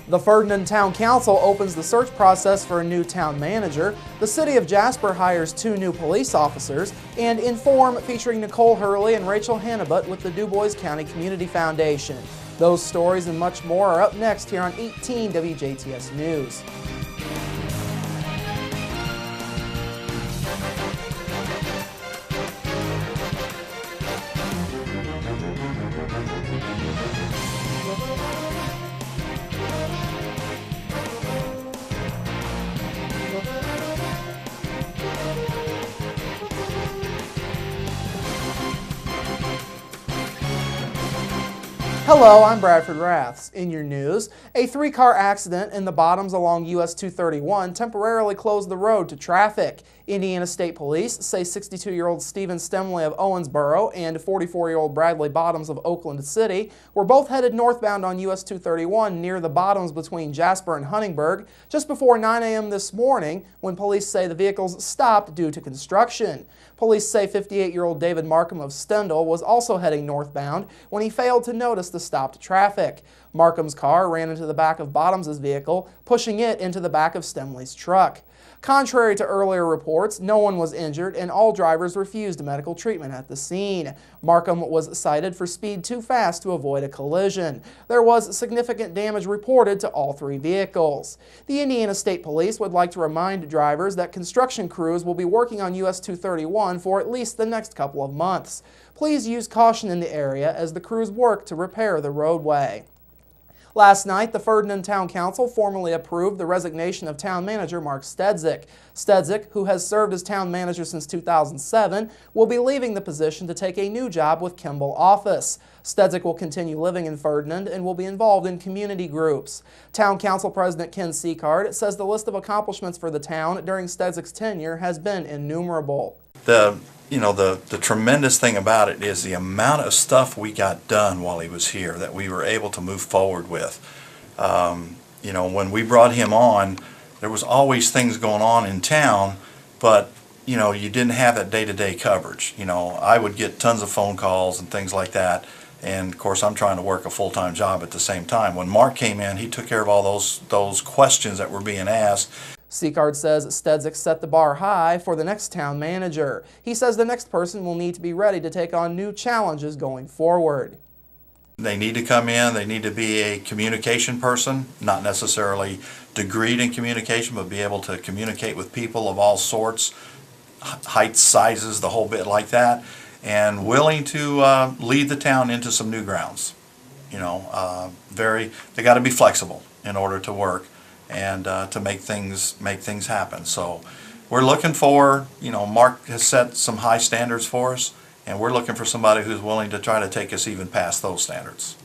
The Ferdinand Town Council opens the search process for a new town manager. The city of Jasper hires 2 new police officers. And Inform featuring Nicole Hurley and Rachel Hannibut with the Du Bois County Community Foundation. Those stories and much more are up next here on 18 WJTS News. Hello, I'm Bradford Raths. In your news, a 3-car accident in the bottoms along US 231 temporarily closed the road to traffic. Indiana State Police say 62-year-old Stephen Stemley of Owensboro and 44-year-old Bradley Bottoms of Oakland City were both headed northbound on US 231 near the bottoms between Jasper and Huntingburg just before 9 a.m. this morning when police say the vehicles stopped due to construction. Police say 58-year-old David Markham of Stendal was also heading northbound when he failed to notice the stopped traffic. Markham's car ran into the back of Bottoms' vehicle, pushing it into the back of Stemley's truck. Contrary to earlier reports, no one was injured and all drivers refused medical treatment at the scene. Markham was cited for speed too fast to avoid a collision. There was significant damage reported to all 3 vehicles. The Indiana State Police would like to remind drivers that construction crews will be working on US 231 for at least the next couple of months. Please use caution in the area as the crews work to repair the roadway. Last night, the Ferdinand Town Council formally approved the resignation of town manager Mark Stedzik. Stedzik, who has served as town manager since 2007, will be leaving the position to take a new job with Kimball office. Stedzik will continue living in Ferdinand and will be involved in community groups. Town Council President Ken Seacard says the list of accomplishments for the town during Stedzik's tenure has been innumerable. The tremendous thing about it is the amount of stuff we got done while he was here that we were able to move forward with. When we brought him on, there was always things going on in town, but you didn't have that day-to-day coverage. I would get tons of phone calls and things like that, and of course I'm trying to work a full-time job at the same time. When Mark came in, he took care of all those questions that were being asked. Seacard says Stedzik set the bar high for the next town manager. He says the next person will need to be ready to take on new challenges going forward. They need to come in, they need to be a communication person, not necessarily degreed in communication, but be able to communicate with people of all sorts, heights, sizes, the whole bit like that, and willing to lead the town into some new grounds. They got to be flexible in order to work and to make things happen. So we're looking for, Mark has set some high standards for us, and we're looking for somebody who's willing to try to take us even past those standards.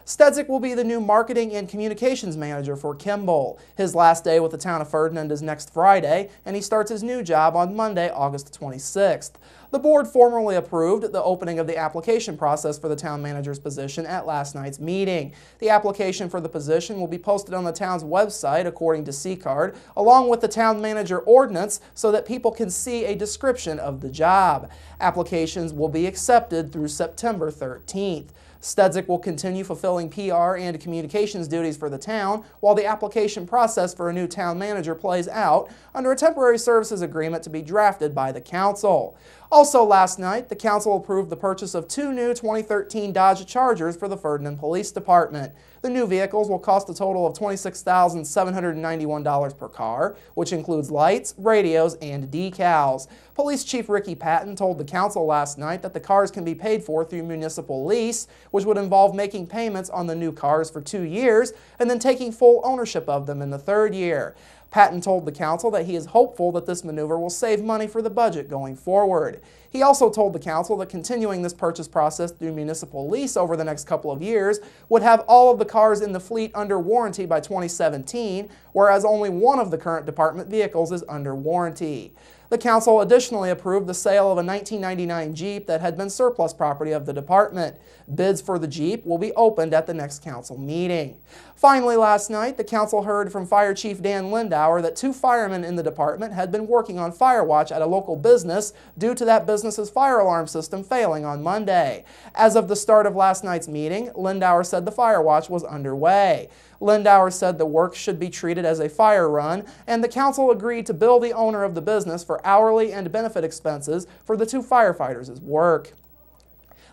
Stedzik will be the new marketing and communications manager for Kimball. His last day with the town of Ferdinand is next Friday, and he starts his new job on Monday, August 26th. The board formally approved the opening of the application process for the town manager's position at last night's meeting. The application for the position will be posted on the town's website, according to Seacard, along with the town manager ordinance so that people can see a description of the job. Applications will be accepted through September 13th. Stedzik will continue fulfilling PR and communications duties for the town while the application process for a new town manager plays out under a temporary services agreement to be drafted by the council. Also last night, the council approved the purchase of 2 new 2013 Dodge Chargers for the Ferdinand Police Department. The new vehicles will cost a total of $26,791 per car, which includes lights, radios, and decals. Police Chief Ricky Patton told the council last night that the cars can be paid for through municipal lease, which would involve making payments on the new cars for 2 years and then taking full ownership of them in the 3rd year. Patton told the council that he is hopeful that this maneuver will save money for the budget going forward. He also told the council that continuing this purchase process through municipal lease over the next couple of years would have all of the cars in the fleet under warranty by 2017, whereas only one of the current department vehicles is under warranty. The council additionally approved the sale of a 1999 Jeep that had been surplus property of the department. Bids for the Jeep will be opened at the next council meeting. Finally, last night, the council heard from Fire Chief Dan Lindauer that 2 firemen in the department had been working on fire watch at a local business due to that business's fire alarm system failing on Monday. As of the start of last night's meeting, Lindauer said the fire watch was underway. Lindauer said the work should be treated as a fire run, and the council agreed to bill the owner of the business for hourly and benefit expenses for the 2 firefighters' work.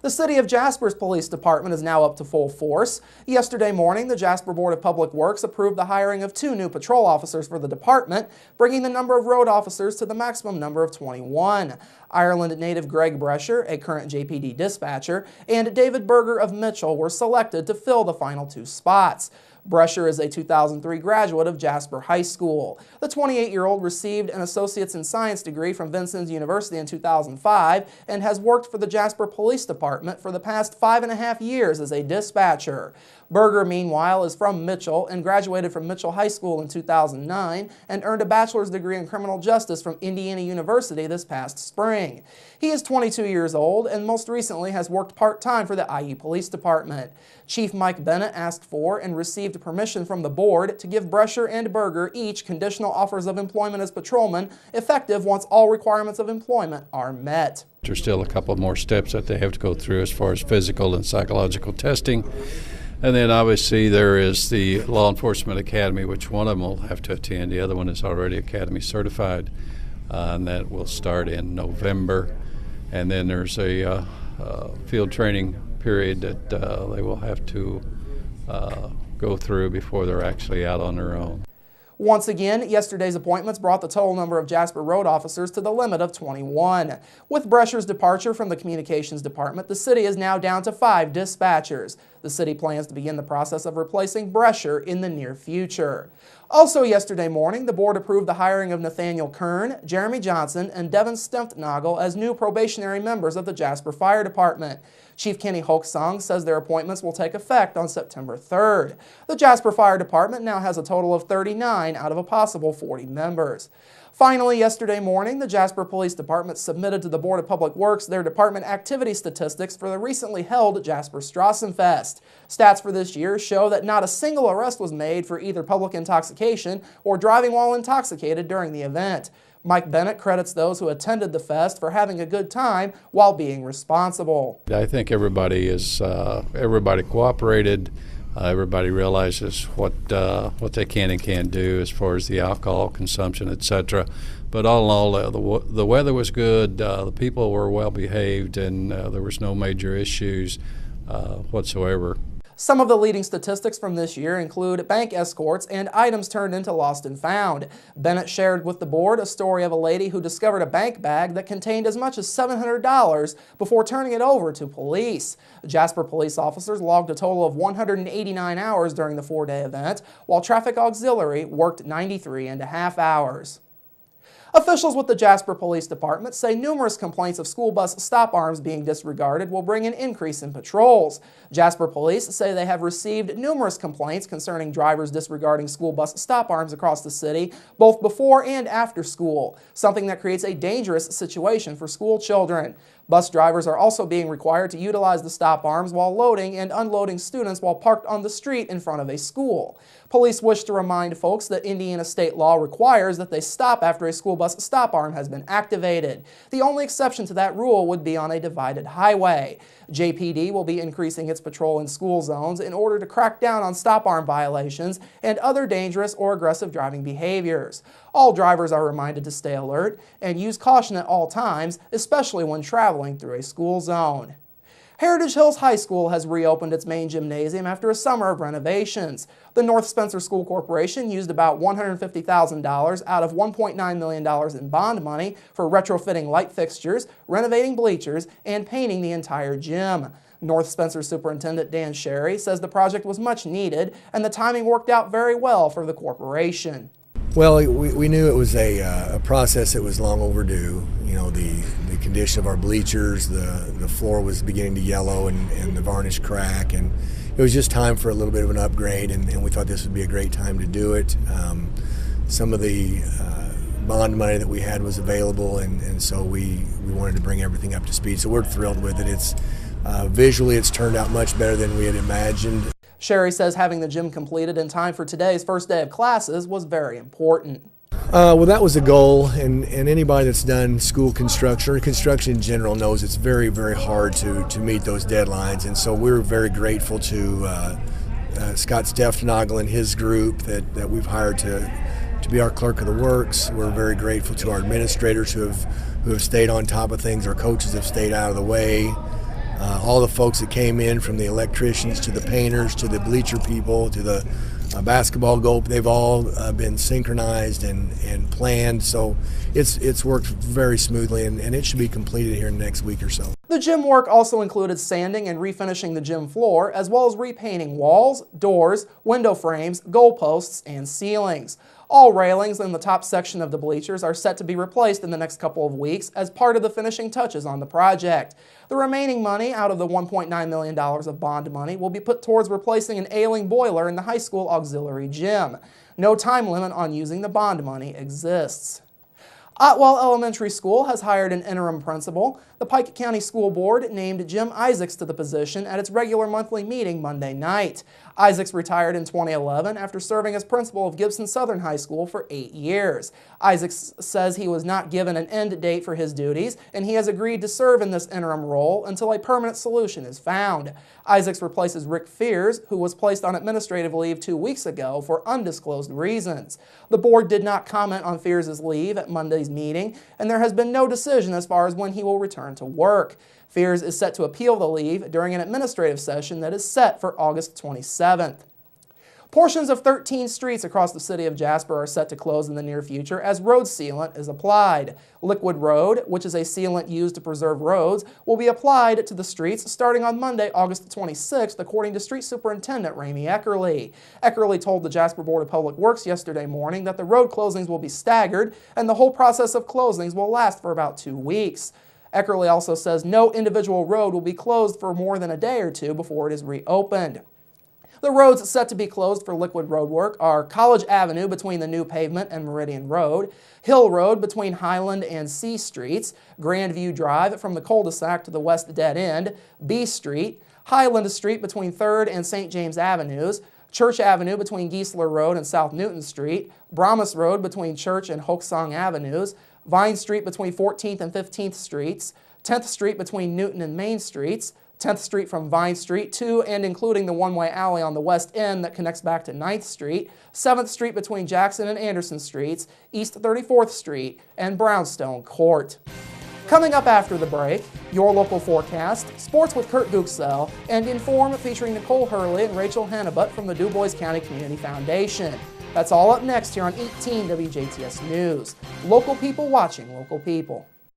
The City of Jasper's police department is now up to full force. Yesterday morning, the Jasper Board of Public Works approved the hiring of 2 new patrol officers for the department, bringing the number of road officers to the maximum number of 21. Ireland native Greg Brescher, a current JPD dispatcher, and David Berger of Mitchell were selected to fill the final 2 spots. Brescher is a 2003 graduate of Jasper High School. The 28-year-old received an Associate's in Science degree from Vincennes University in 2005 and has worked for the Jasper Police Department for the past 5.5 years as a dispatcher. Berger, meanwhile, is from Mitchell and graduated from Mitchell High School in 2009 and earned a bachelor's degree in criminal justice from Indiana University this past spring. He is 22 years old and most recently has worked part-time for the IU Police Department. Chief Mike Bennett asked for and received permission from the board to give Brescher and Berger each conditional offers of employment as patrolmen, effective once all requirements of employment are met. There's still a couple more steps that they have to go through as far as physical and psychological testing. And then obviously there is the Law Enforcement Academy, which one of them will have to attend. The other one is already Academy certified, and that will start in November. And then there's a field training period that they will have to go through before they're actually out on their own. Once again, yesterday's appointments brought the total number of Jasper road officers to the limit of 21. With Brescher's departure from the Communications Department, the city is now down to 5 dispatchers. The city plans to begin the process of replacing Brescher in the near future. Also yesterday morning, the board approved the hiring of Nathaniel Kern, Jeremy Johnson, and Devin Stempnagel as new probationary members of the Jasper Fire Department. Chief Kenny Hoaxsong says their appointments will take effect on September 3rd. The Jasper Fire Department now has a total of 39 out of a possible 40 members. Finally, yesterday morning, the Jasper Police Department submitted to the Board of Public Works their department activity statistics for the recently held Jasper Strassenfest. Stats for this year show that not a single arrest was made for either public intoxication or driving while intoxicated during the event. Mike Bennett credits those who attended the fest for having a good time while being responsible. I think everybody cooperated. Everybody realizes what they can and can't do as far as the alcohol consumption, etc. But all in all, the weather was good, the people were well behaved, and there was no major issues whatsoever. Some of the leading statistics from this year include bank escorts and items turned into lost and found. Bennett shared with the board a story of a lady who discovered a bank bag that contained as much as $700 before turning it over to police. Jasper police officers logged a total of 189 hours during the 4-day event, while traffic auxiliary worked 93.5 hours. Officials with the Jasper Police Department say numerous complaints of school bus stop arms being disregarded will bring an increase in patrols. Jasper Police say they have received numerous complaints concerning drivers disregarding school bus stop arms across the city, both before and after school, something that creates a dangerous situation for school children. Bus drivers are also being required to utilize the stop arms while loading and unloading students while parked on the street in front of a school. Police wish to remind folks that Indiana state law requires that they stop after a school bus stop arm has been activated. The only exception to that rule would be on a divided highway. JPD will be increasing its patrol in school zones in order to crack down on stop arm violations and other dangerous or aggressive driving behaviors. All drivers are reminded to stay alert and use caution at all times, especially when traveling through a school zone. Heritage Hills High School has reopened its main gymnasium after a summer of renovations. The North Spencer School Corporation used about $150,000 out of $1.9 million in bond money for retrofitting light fixtures, renovating bleachers, and painting the entire gym. North Spencer Superintendent Dan Sherry says the project was much needed and the timing worked out very well for the corporation. Well, we knew it was a process that was long overdue. You know, the condition of our bleachers, the floor was beginning to yellow and the varnish crack, and it was just time for a little bit of an upgrade, and we thought this would be a great time to do it. Some of the bond money that we had was available, and so we wanted to bring everything up to speed. So we're thrilled with it. It's visually, it's turned out much better than we had imagined. Sherry says having the gym completed in time for today's first day of classes was very important. Well, that was the goal, and anybody that's done school construction or construction in general knows it's very, very hard to meet those deadlines, and so we're very grateful to Scott Steffnagel and his group that we've hired to be our clerk of the works. We're very grateful to our administrators who have stayed on top of things. Our coaches have stayed out of the way. All the folks that came in, from the electricians to the painters to the bleacher people to the basketball goal, they've all been synchronized and planned. So it's worked very smoothly, and it should be completed here in the next week or so. The gym work also included sanding and refinishing the gym floor, as well as repainting walls, doors, window frames, goalposts, and ceilings. All railings in the top section of the bleachers are set to be replaced in the next couple of weeks as part of the finishing touches on the project. The remaining money out of the $1.9 million of bond money will be put towards replacing an ailing boiler in the high school auxiliary gym. No time limit on using the bond money exists. Otwell Elementary School has hired an interim principal. The Pike County School Board named Jim Isaacs to the position at its regular monthly meeting Monday night. Isaacs retired in 2011 after serving as principal of Gibson Southern High School for 8 years. Isaacs says he was not given an end date for his duties, and he has agreed to serve in this interim role until a permanent solution is found. Isaacs replaces Rick Fears, who was placed on administrative leave 2 weeks ago for undisclosed reasons. The board did not comment on Fears' leave at Monday's meeting, and there has been no decision as far as when he will return to work. Fears is set to appeal the leave during an administrative session that is set for August 27th. Portions of 13 streets across the city of Jasper are set to close in the near future as road sealant is applied. Liquid Road, which is a sealant used to preserve roads, will be applied to the streets starting on Monday, August 26th, according to Street Superintendent Ramey Eckerly. Eckerly told the Jasper Board of Public Works yesterday morning that the road closings will be staggered and the whole process of closings will last for about 2 weeks. Eckerly also says no individual road will be closed for more than a day or two before it is reopened. The roads set to be closed for liquid road work are College Avenue between the new pavement and Meridian Road, Hill Road between Highland and C Streets, Grandview Drive from the cul-de-sac to the west dead end, B Street, Highland Street between 3rd and St. James Avenues, Church Avenue between Geisler Road and South Newton Street, Brahmas Road between Church and Hoaksong Avenues, Vine Street between 14th and 15th Streets, 10th Street between Newton and Main Streets, 10th Street from Vine Street to and including the one-way alley on the west end that connects back to 9th Street, 7th Street between Jackson and Anderson Streets, East 34th Street, and Brownstone Court. Coming up after the break, your local forecast, sports with Kurt Guxell, and Inform featuring Nicole Hurley and Rachel Hannibut from the DuBois County Community Foundation. That's all up next here on 18 WJTS News. Local people watching local people.